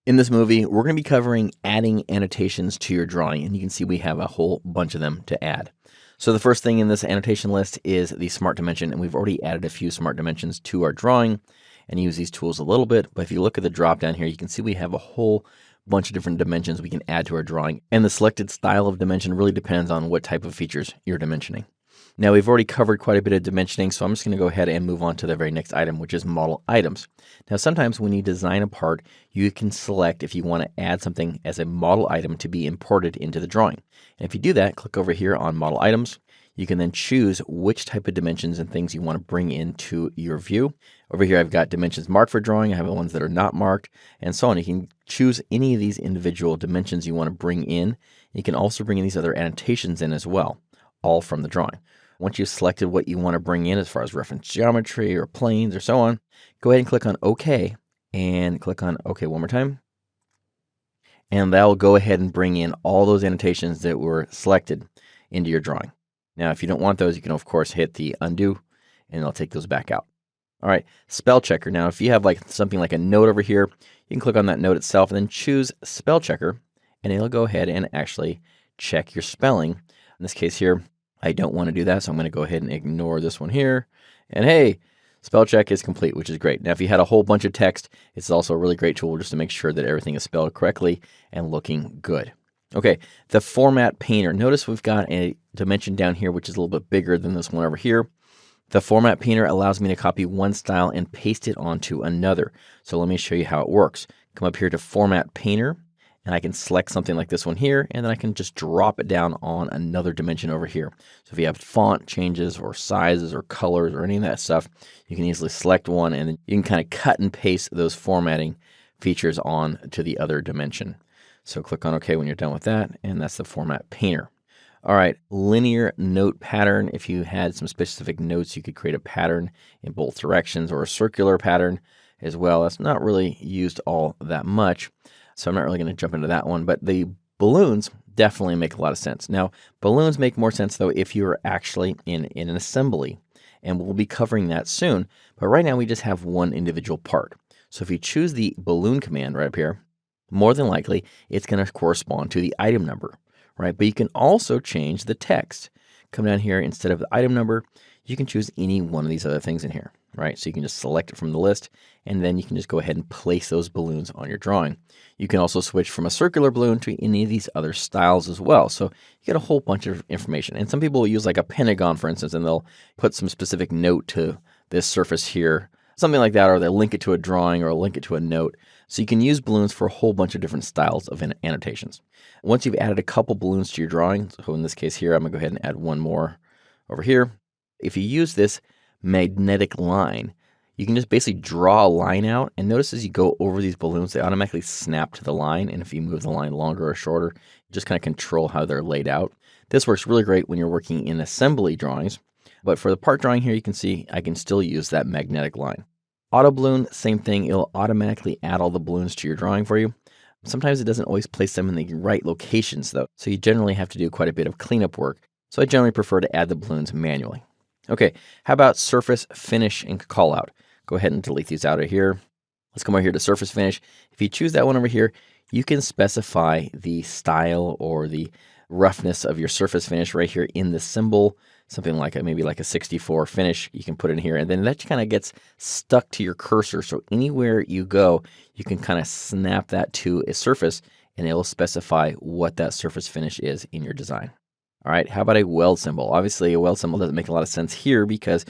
In this movie, we're going to be covering adding annotations to your drawing, and you can see we have a whole bunch of them to add. So the first thing in this annotation list is the smart dimension, and we've already added a few smart dimensions to our drawing and use these tools a little bit. But if you look at the drop down here, you can see we have a whole bunch of different dimensions we can add to our drawing, and the selected style of dimension really depends on what type of features you're dimensioning. Now, we've already covered quite a bit of dimensioning, so I'm just going to go ahead and move on to the very next item, which is model items. Now, sometimes when you design a part, you can select if you want to add something as a model item to be imported into the drawing. And if you do that, click over here on model items. You can then choose which type of dimensions and things you want to bring into your view. Over here, I've got dimensions marked for drawing. I have the ones that are not marked, and so on. You can choose any of these individual dimensions you want to bring in. You can also bring in these other annotations in as well, all from the drawing. Once you've selected what you want to bring in as far as reference geometry or planes or so on, go ahead and click on OK, and click on OK one more time. And that will go ahead and bring in all those annotations that were selected into your drawing. Now, if you don't want those, you can, of course, hit the undo, and it'll take those back out. All right, spell checker. Now, if you have like something like a note over here, you can click on that note itself and then choose spell checker, and it'll go ahead and actually check your spelling. In this case here, I don't want to do that, so I'm going to go ahead and ignore this one here. And hey, spell check is complete, which is great. Now, if you had a whole bunch of text, it's also a really great tool just to make sure that everything is spelled correctly and looking good. Okay, the format painter. Notice we've got a dimension down here, which is a little bit bigger than this one over here. The format painter allows me to copy one style and paste it onto another. So let me show you how it works. Come up here to format painter, and I can select something like this one here, and then I can just drop it down on another dimension over here. So if you have font changes or sizes or colors or any of that stuff, you can easily select one, and then you can kind of cut and paste those formatting features on to the other dimension. So click on OK when you're done with that, and that's the format painter. All right, linear note pattern. If you had some specific notes, you could create a pattern in both directions, or a circular pattern as well. That's not really used all that much, so I'm not really going to jump into that one. But the balloons definitely make a lot of sense. Now, balloons make more sense, though, if you're actually in an assembly, and we'll be covering that soon. But right now, we just have one individual part. So if you choose the balloon command right up here, more than likely, it's going to correspond to the item number, right? But you can also change the text. Come down here, instead of the item number, you can choose any one of these other things in here, right? So you can just select it from the list, and then you can just go ahead and place those balloons on your drawing. You can also switch from a circular balloon to any of these other styles as well. So you get a whole bunch of information. And some people will use like a pentagon, for instance, and they'll put some specific note to this surface here, something like that, or they'll link it to a drawing or link it to a note. So you can use balloons for a whole bunch of different styles of annotations. Once you've added a couple balloons to your drawing, so in this case here, I'm going to go ahead and add one more over here. If you use this magnetic line, you can just basically draw a line out, and notice as you go over these balloons, they automatically snap to the line, and if you move the line longer or shorter, you just kind of control how they're laid out. This works really great when you're working in assembly drawings, but for the part drawing here, you can see I can still use that magnetic line. Auto balloon, same thing. It'll automatically add all the balloons to your drawing for you. Sometimes it doesn't always place them in the right locations, though, so you generally have to do quite a bit of cleanup work. So I generally prefer to add the balloons manually. Okay, how about surface finish and callout? Go ahead and delete these out of here. Let's come over here to surface finish. If you choose that one over here, you can specify the style or the roughness of your surface finish right here in the symbol. Something like maybe like a 64 finish, you can put in here, and then that kind of gets stuck to your cursor. So anywhere you go, you can kind of snap that to a surface, and it'll specify what that surface finish is in your design. All right, how about a weld symbol? Obviously, a weld symbol doesn't make a lot of sense here because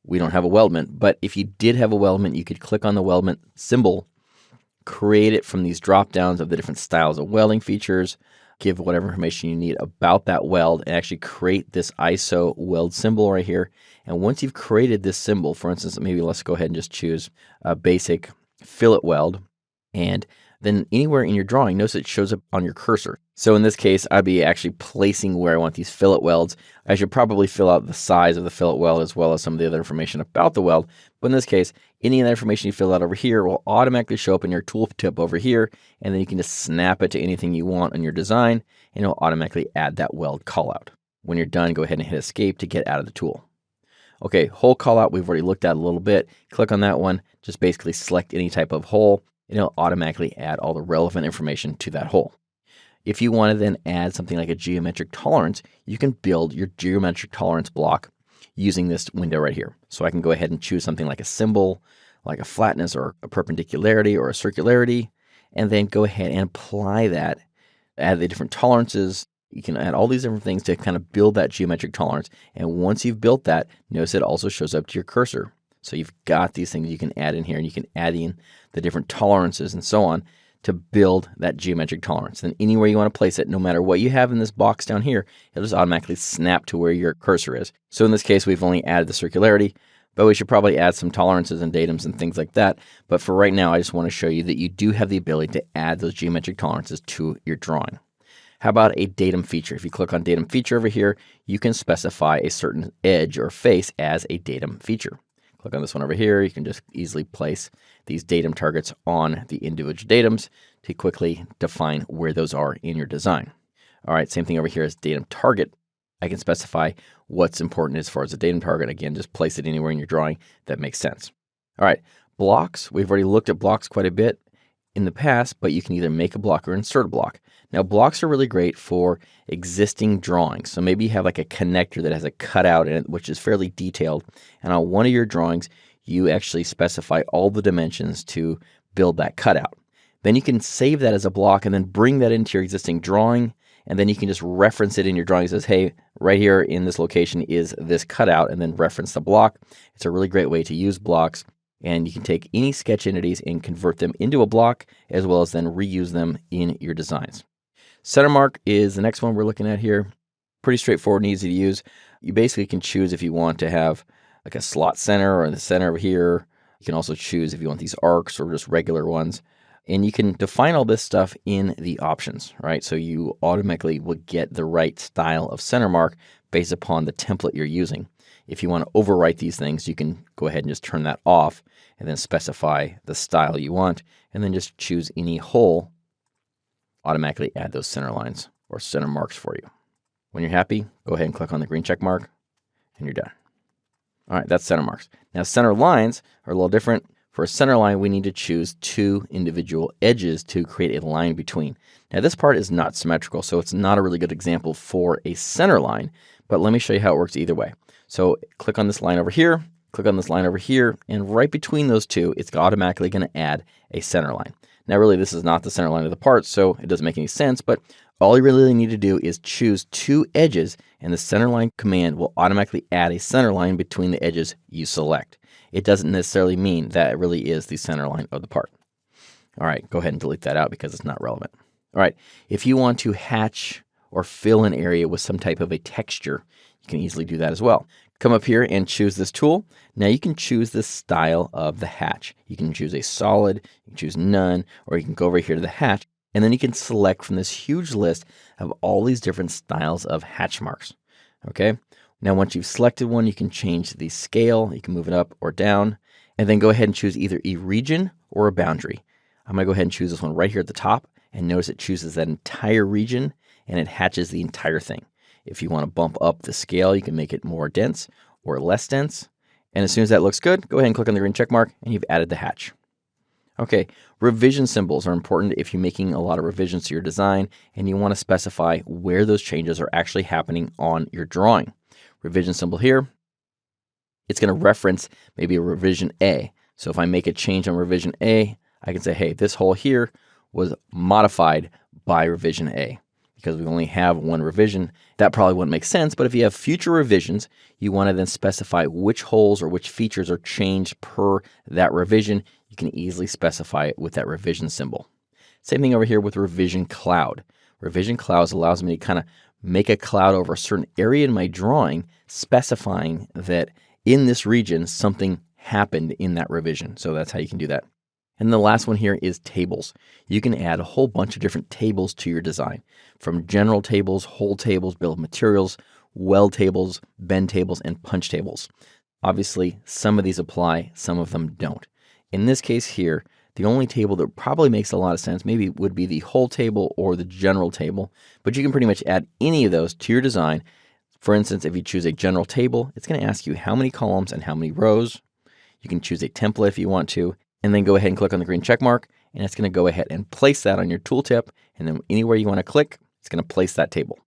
we don't have a weldment, but if you did have a weldment, you could click on the weldment symbol, create it from these drop downs of the different styles of welding features, give whatever information you need about that weld, and actually create this ISO weld symbol right here. And once you've created this symbol, for instance, maybe let's go ahead and just choose a basic fillet weld, and then anywhere in your drawing, notice it shows up on your cursor. So in this case, I'd be actually placing where I want these fillet welds. I should probably fill out the size of the fillet weld as well as some of the other information about the weld. But in this case, any of the information you fill out over here will automatically show up in your tooltip over here, and then you can just snap it to anything you want on your design, and it'll automatically add that weld callout. When you're done, go ahead and hit escape to get out of the tool. Okay, hole callout, we've already looked at a little bit. Click on that one, just basically select any type of hole. and it'll automatically add all the relevant information to that hole. If you want to then add something like a geometric tolerance, you can build your geometric tolerance block using this window right here. So I can go ahead and choose something like a symbol, like a flatness or a perpendicularity or a circularity, and then go ahead and apply that, add the different tolerances. You can add all these different things to kind of build that geometric tolerance. And once you've built that, notice it also shows up to your cursor. So you've got these things you can add in here, and you can add in the different tolerances and so on to build that geometric tolerance. Then anywhere you want to place it, no matter what you have in this box down here, it'll just automatically snap to where your cursor is. So in this case, we've only added the circularity, but we should probably add some tolerances and datums and things like that. But for right now, I just want to show you that you do have the ability to add those geometric tolerances to your drawing. How about a datum feature? If you click on datum feature over here, you can specify a certain edge or face as a datum feature. Click on this one over here. You can just easily place these datum targets on the individual datums to quickly define where those are in your design. All right, same thing over here as datum target. I can specify what's important as far as a datum target. Again, just place it anywhere in your drawing that makes sense. All right, blocks. We've already looked at blocks quite a bit in the past, but you can either make a block or insert a block. Now, blocks are really great for existing drawings. So maybe you have like a connector that has a cutout in it, which is fairly detailed. And on one of your drawings, you actually specify all the dimensions to build that cutout. Then you can save that as a block and then bring that into your existing drawing. And then you can just reference it in your drawing. It says, hey, right here in this location is this cutout, and then reference the block. It's a really great way to use blocks. And you can take any sketch entities and convert them into a block, as well as then reuse them in your designs. Center mark is the next one we're looking at here. Pretty straightforward and easy to use. You basically can choose if you want to have like a slot center or the center over here. You can also choose if you want these arcs or just regular ones. And you can define all this stuff in the options, right? So you automatically will get the right style of center mark based upon the template you're using. If you want to overwrite these things, you can go ahead and just turn that off and then specify the style you want, and then just choose any hole, automatically add those center lines or center marks for you. When you're happy, go ahead and click on the green check mark, and you're done. All right, that's center marks. Now, center lines are a little different. For a center line, we need to choose two individual edges to create a line between. Now, this part is not symmetrical, so it's not a really good example for a center line, but let me show you how it works either way. So click on this line over here, click on this line over here, and right between those two, it's automatically going to add a center line. Now, really, this is not the center line of the part, so it doesn't make any sense, but all you really need to do is choose two edges, and the center line command will automatically add a center line between the edges you select. It doesn't necessarily mean that it really is the center line of the part. All right, go ahead and delete that out because it's not relevant. All right, if you want to hatch or fill an area with some type of a texture, you can easily do that as well. Come up here and choose this tool. Now you can choose the style of the hatch. You can choose a solid, you can choose none, or you can go over here to the hatch, and then you can select from this huge list of all these different styles of hatch marks. Okay. Now, once you've selected one, you can change the scale. You can move it up or down, and then go ahead and choose either a region or a boundary. I'm going to go ahead and choose this one right here at the top, and notice it chooses that entire region, and it hatches the entire thing. If you want to bump up the scale, you can make it more dense or less dense. And as soon as that looks good, go ahead and click on the green check mark, and you've added the hatch. Okay, revision symbols are important if you're making a lot of revisions to your design, and you want to specify where those changes are actually happening on your drawing. Revision symbol here, it's going to reference maybe a revision A. So if I make a change on revision A, I can say, hey, this hole here was modified by revision A. Because we only have one revision, that probably wouldn't make sense. But if you have future revisions, you want to then specify which holes or which features are changed per that revision. You can easily specify it with that revision symbol. Same thing over here with revision cloud. Revision clouds allows me to kind of make a cloud over a certain area in my drawing, specifying that in this region, something happened in that revision. So that's how you can do that. And the last one here is tables. You can add a whole bunch of different tables to your design, from general tables, whole tables, bill of materials, weld tables, bend tables, and punch tables. Obviously, some of these apply, some of them don't. In this case here, the only table that probably makes a lot of sense maybe would be the whole table or the general table, but you can pretty much add any of those to your design. For instance, if you choose a general table, it's going to ask you how many columns and how many rows. You can choose a template if you want to, and then go ahead and click on the green check mark, and it's going to go ahead and place that on your tooltip, and then anywhere you want to click, it's going to place that table.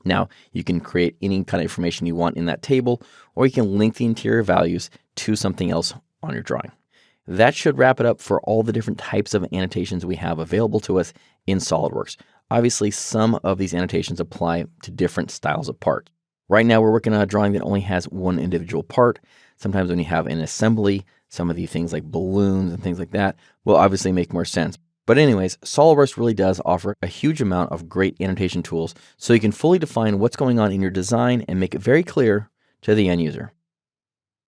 Now, you can create any kind of information you want in that table, or you can link the interior values to something else on your drawing. That should wrap it up for all the different types of annotations we have available to us in SolidWorks. Obviously, some of these annotations apply to different styles of parts. Right now, we're working on a drawing that only has one individual part. Sometimes when you have an assembly, some of the things like balloons and things like that will obviously make more sense. But anyways, SolidWorks really does offer a huge amount of great annotation tools so you can fully define what's going on in your design and make it very clear to the end user.